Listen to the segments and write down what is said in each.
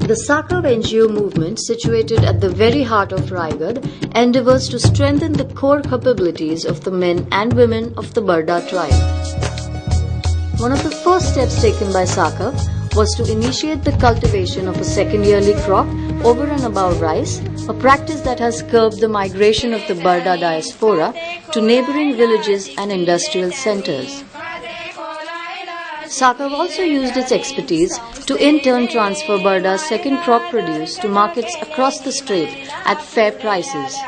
The Sakhav NGO movement, situated at the very heart of Raigad, endeavours to strengthen the core capabilities of the men and women of the Barda tribe. One of the first steps taken by Sakhav was to initiate the cultivation of a second yearly crop over and above rice, a practice that has curbed the migration of the Barda diaspora to neighbouring villages and industrial centres. Sakhav also used its expertise to in turn transfer Barda's second crop produce to markets across the strait at fair prices.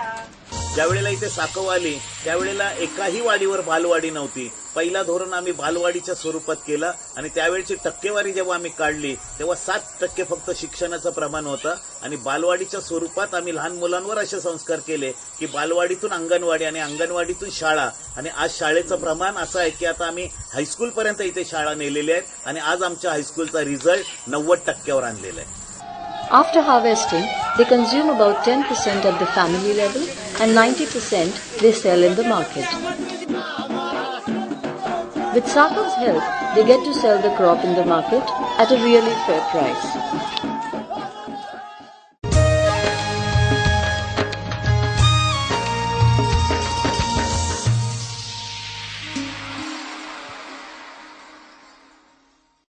ज्यावेळेला इथे साकव आली त्यावेळेला एकाही वाडीवर बालवाडी नव्हती. पहिला धोरण आम्ही बालवाडीच्या स्वरूपात केलं आणि त्यावेळची टक्केवारी जेव्हा आम्ही काढली तेव्हा 7% फक्त शिक्षणाचं प्रमाण होतं आणि बालवाडीच्या स्वरूपात आम्ही लहान मुलांवर असे संस्कार केले की बालवाडीतून अंगणवाडी आणि अंगणवाडीतून शाळा आणि आज शाळेचं प्रमाण असं आहे की आता आम्ही हायस्कूल पर्यंत इथे शाळा नेलेल्या आहेत आणि आज आमच्या हायस्कूलचा रिझल्ट 90% आणलेला आहे. After harvesting, they consume about 10% at the family level and 90% they sell in the market. With Sakhav's help, they get to sell the crop in the market at a really fair price.